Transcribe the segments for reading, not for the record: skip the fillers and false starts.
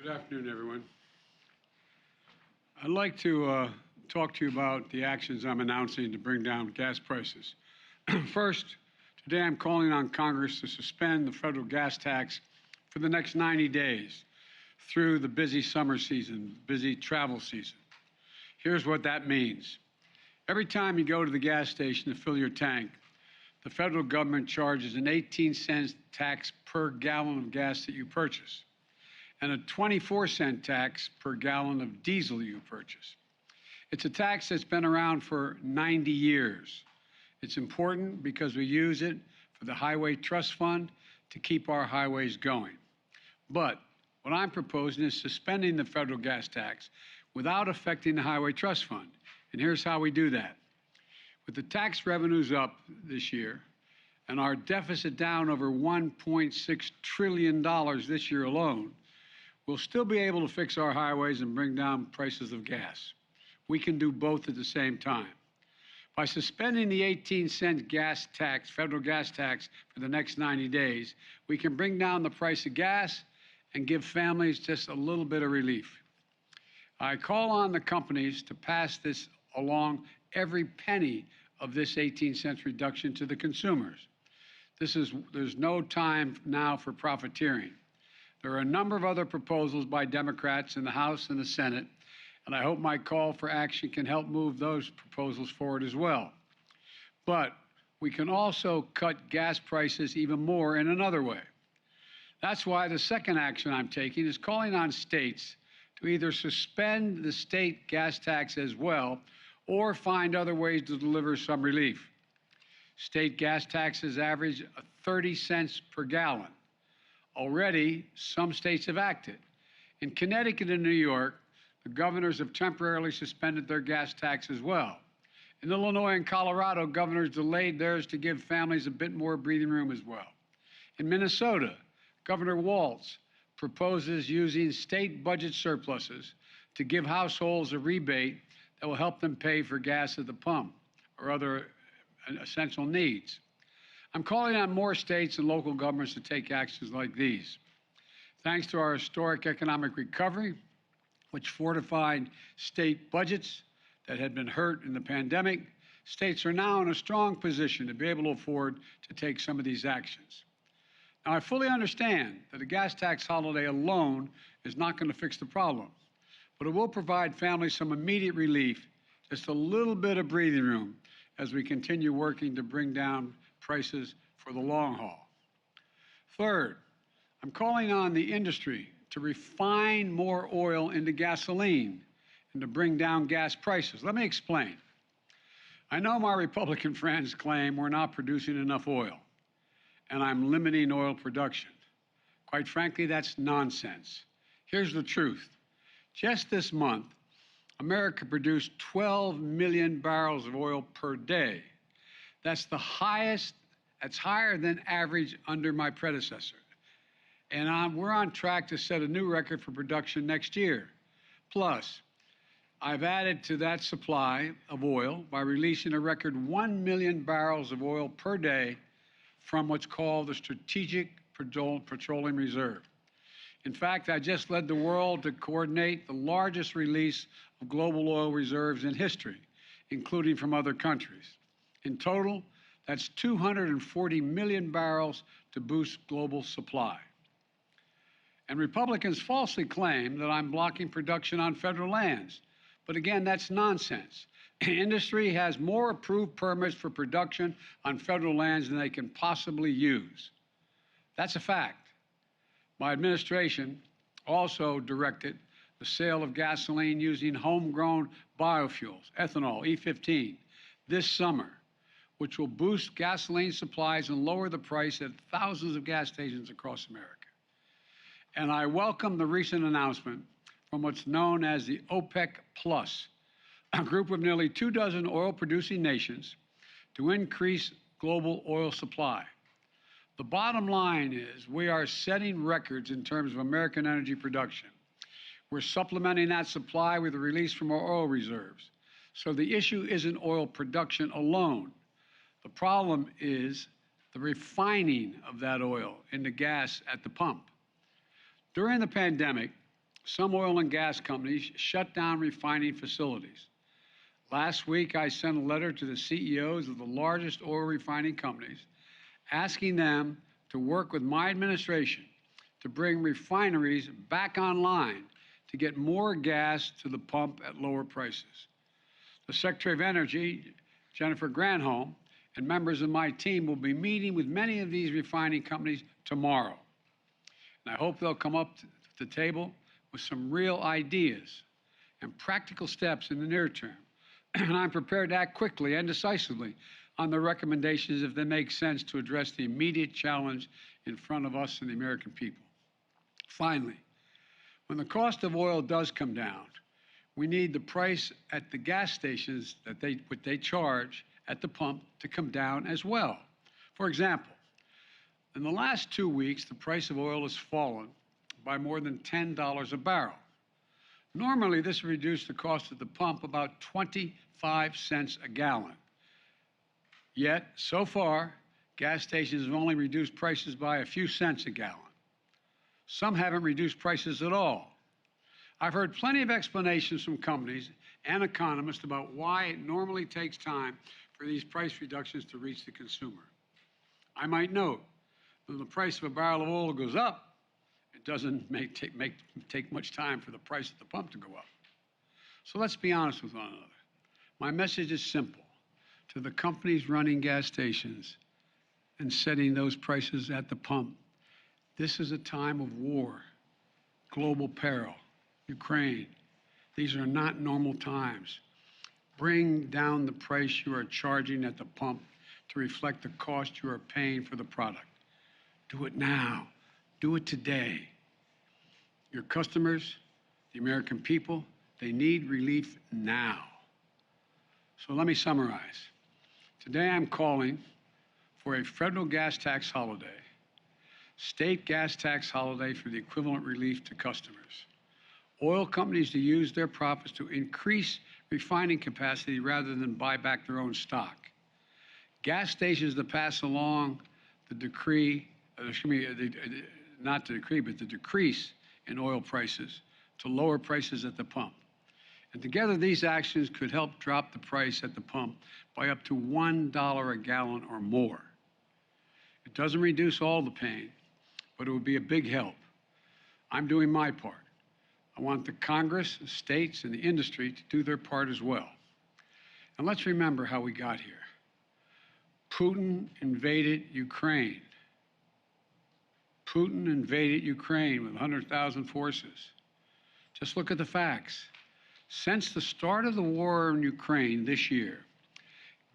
Good afternoon, everyone. I'd like to talk to you about the actions I'm announcing to bring down gas prices. First, today I'm calling on Congress to suspend the federal gas tax for the next 90 days through the busy summer season, busy travel season. Here's what that means. Every time you go to the gas station to fill your tank, the federal government charges an 18-cent tax per gallon of gas that you purchase and a 24-cent tax per gallon of diesel you purchase. It's a tax that's been around for 90 years. It's important because we use it for the Highway Trust Fund to keep our highways going. But what I'm proposing is suspending the federal gas tax without affecting the Highway Trust Fund. And here's how we do that. With the tax revenues up this year and our deficit down over $1.6 trillion this year alone, we'll still be able to fix our highways and bring down prices of gas. We can do both at the same time. By suspending the 18-cent gas tax, federal gas tax, for the next 90 days, we can bring down the price of gas and give families just a little bit of relief. I call on the companies to pass this along, every penny of this 18-cent reduction to the consumers. There's no time now for profiteering. There are a number of other proposals by Democrats in the House and the Senate, and I hope my call for action can help move those proposals forward as well. But we can also cut gas prices even more in another way. That's why the second action I'm taking is calling on states to either suspend the state gas tax as well or find other ways to deliver some relief. State gas taxes average 30 cents per gallon. Already, some states have acted. In Connecticut and New York, the governors have temporarily suspended their gas tax as well. In Illinois and Colorado, governors delayed theirs to give families a bit more breathing room as well. In Minnesota, Governor Walz proposes using state budget surpluses to give households a rebate that will help them pay for gas at the pump or other essential needs. I'm calling on more states and local governments to take actions like these. Thanks to our historic economic recovery, which fortified state budgets that had been hurt in the pandemic, states are now in a strong position to be able to afford to take some of these actions. Now, I fully understand that a gas tax holiday alone is not going to fix the problem, but it will provide families some immediate relief, just a little bit of breathing room as we continue working to bring down prices for the long haul. Third, I'm calling on the industry to refine more oil into gasoline and to bring down gas prices. Let me explain. I know my Republican friends claim we're not producing enough oil and I'm limiting oil production. Quite frankly, that's nonsense. Here's the truth. Just this month, America produced 12 million barrels of oil per day. That's the highest, that's higher than average under my predecessor. And we're on track to set a new record for production next year. Plus, I've added to that supply of oil by releasing a record 1 million barrels of oil per day from what's called the Strategic Petroleum Reserve. In fact, I just led the world to coordinate the largest release of global oil reserves in history, including from other countries. In total, that's 240 million barrels to boost global supply. And Republicans falsely claim that I'm blocking production on federal lands. But again, that's nonsense. Industry has more approved permits for production on federal lands than they can possibly use. That's a fact. My administration also directed the sale of gasoline using homegrown biofuels, ethanol, E15, this summer, which will boost gasoline supplies and lower the price at thousands of gas stations across America. And I welcome the recent announcement from what's known as the OPEC Plus, a group of nearly 24 oil-producing nations, to increase global oil supply. The bottom line is we are setting records in terms of American energy production. We're supplementing that supply with the release from our oil reserves. So the issue isn't oil production alone. The problem is the refining of that oil into gas at the pump. During the pandemic, some oil and gas companies shut down refining facilities. Last week, I sent a letter to the CEOs of the largest oil refining companies asking them to work with my administration to bring refineries back online to get more gas to the pump at lower prices. The Secretary of Energy, Jennifer Granholm, and members of my team will be meeting with many of these refining companies tomorrow. And I hope they'll come up to the table with some real ideas and practical steps in the near term. And I'm prepared to act quickly and decisively on the recommendations if they make sense to address the immediate challenge in front of us and the American people. Finally, when the cost of oil does come down, we need the price at the gas stations what they charge at the pump to come down as well. For example, in the last 2 weeks, the price of oil has fallen by more than $10 a barrel. Normally, this would reduce the cost at the pump about 25 cents a gallon. Yet, so far, gas stations have only reduced prices by a few cents a gallon. Some haven't reduced prices at all. I've heard plenty of explanations from companies and economists about why it normally takes time for these price reductions to reach the consumer. I might note that when the price of a barrel of oil goes up, it doesn't take much time for the price at the pump to go up. So let's be honest with one another. My message is simple. To the companies running gas stations and setting those prices at the pump, this is a time of war, global peril, Ukraine. These are not normal times. Bring down the price you are charging at the pump to reflect the cost you are paying for the product. Do it now. Do it today. Your customers, the American people, they need relief now. So let me summarize. Today I'm calling for a federal gas tax holiday, state gas tax holiday for the equivalent relief to customers, oil companies to use their profits to increase refining capacity rather than buy back their own stock, gas stations to pass along the decree, not the decree, but the decrease in oil prices to lower prices at the pump. And together, these actions could help drop the price at the pump by up to $1 a gallon or more. It doesn't reduce all the pain, but it would be a big help. I'm doing my part. I want the Congress, the states, and the industry to do their part as well. And let's remember how we got here. Putin invaded Ukraine. Putin invaded Ukraine with 100,000 forces. Just look at the facts. Since the start of the war in Ukraine this year,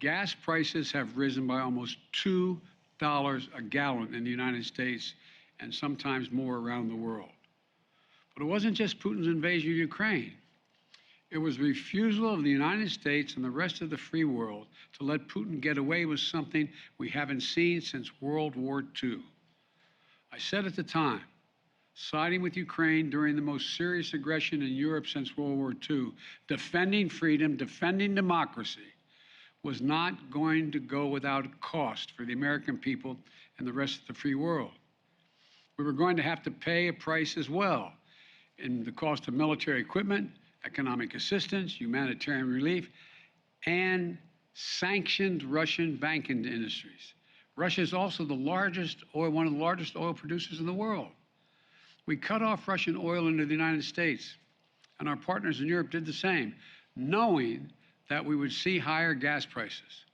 gas prices have risen by almost $2 a gallon in the United States and sometimes more around the world. But it wasn't just Putin's invasion of Ukraine. It was the refusal of the United States and the rest of the free world to let Putin get away with something we haven't seen since World War II. I said at the time, siding with Ukraine during the most serious aggression in Europe since World War II, defending freedom, defending democracy, was not going to go without cost for the American people and the rest of the free world. We were going to have to pay a price as well in the cost of military equipment, economic assistance, humanitarian relief, and sanctioned Russian banking industries. Russia is also one of the largest oil producers in the world. We cut off Russian oil into the United States, and our partners in Europe did the same, knowing that we would see higher gas prices.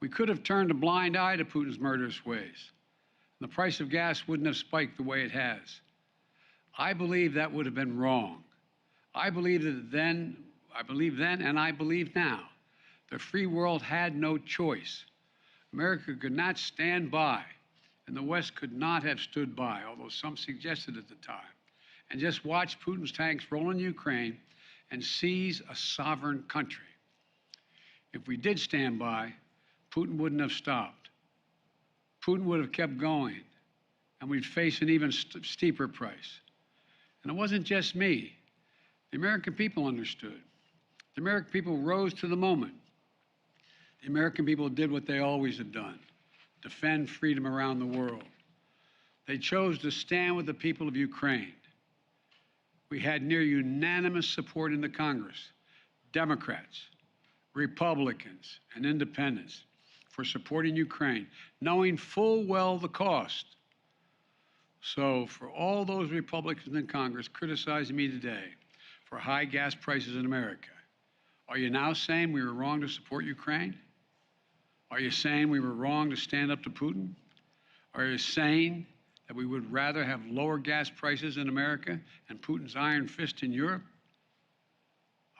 We could have turned a blind eye to Putin's murderous ways. The price of gas wouldn't have spiked the way it has. I believe that would have been wrong. I believe then, and I believe now, the free world had no choice. America could not stand by, and the West could not have stood by, although some suggested at the time, and just watch Putin's tanks roll in Ukraine and seize a sovereign country. If we did stand by, Putin wouldn't have stopped. Putin would have kept going, and we'd face an even steeper price. And it wasn't just me. The American people understood. The American people rose to the moment. The American people did what they always have done, defend freedom around the world. They chose to stand with the people of Ukraine. We had near unanimous support in the Congress, Democrats, Republicans, and independents, for supporting Ukraine, knowing full well the cost. So for all those Republicans in Congress criticizing me today for high gas prices in America, are you now saying we were wrong to support Ukraine? Are you saying we were wrong to stand up to Putin? Are you saying that we would rather have lower gas prices in America and Putin's iron fist in Europe?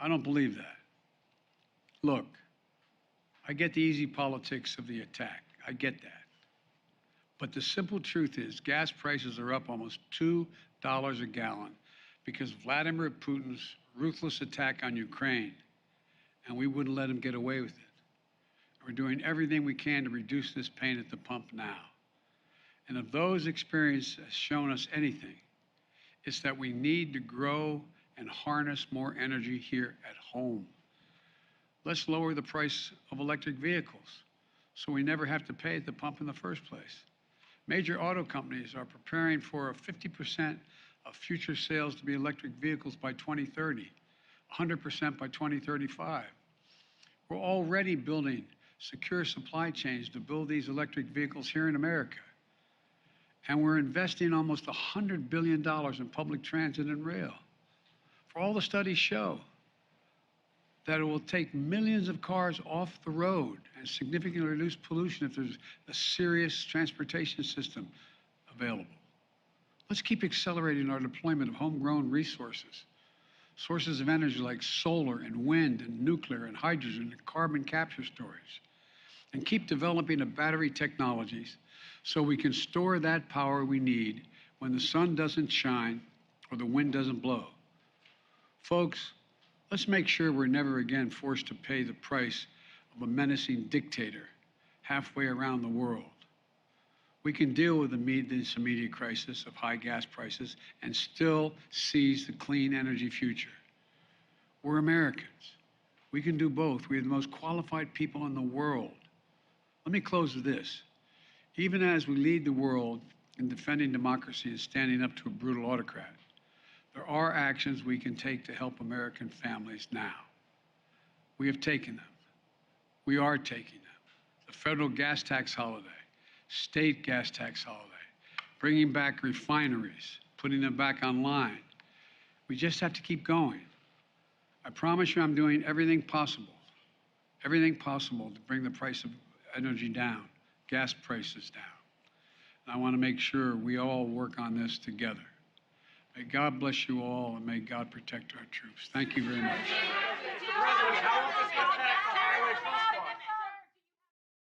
I don't believe that. Look, I get the easy politics of the attack. I get that. But the simple truth is gas prices are up almost $2 a gallon because of Vladimir Putin's ruthless attack on Ukraine, and we wouldn't let him get away with it. We're doing everything we can to reduce this pain at the pump now. And if those experiences have shown us anything, it's that we need to grow and harness more energy here at home. Let's lower the price of electric vehicles so we never have to pay at the pump in the first place. Major auto companies are preparing for 50% of future sales to be electric vehicles by 2030, 100% by 2035. We're already building secure supply chains to build these electric vehicles here in America. And we're investing almost $100 billion in public transit and rail. For all the studies show that it will take millions of cars off the road and significantly reduce pollution if there's a serious transportation system available. Let's keep accelerating our deployment of homegrown resources, sources of energy like solar and wind and nuclear and hydrogen and carbon capture storage, and keep developing the battery technologies so we can store that power we need when the sun doesn't shine or the wind doesn't blow. Folks, let's make sure we're never again forced to pay the price of a menacing dictator halfway around the world. We can deal with this immediate crisis of high gas prices and still seize the clean energy future. We're Americans. We can do both. We are the most qualified people in the world. Let me close with this. Even as we lead the world in defending democracy and standing up to a brutal autocrat, there are actions we can take to help American families now. We have taken them. We are taking them. The federal gas tax holiday, state gas tax holiday, bringing back refineries, putting them back online. We just have to keep going. I promise you I'm doing everything possible to bring the price of energy down, gas prices down. And I want to make sure we all work on this together. May God bless you all, and may God protect our troops. Thank you very much.